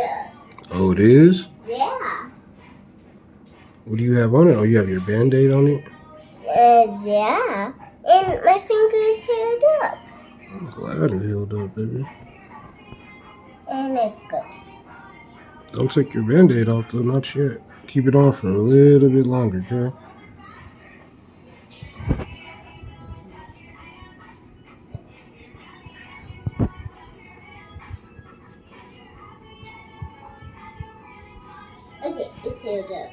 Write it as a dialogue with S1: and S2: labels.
S1: up.
S2: Oh, it is?
S1: Yeah.
S2: What do you have on it? Oh, you have your Band-Aid on it?
S1: Yeah. And my finger is healed up.
S2: I'm glad it healed up, baby.
S1: And it's good.
S2: Don't take your Band-Aid off, though. Not yet. Keep it on for a little bit longer, girl.
S1: Okay, it's healed up.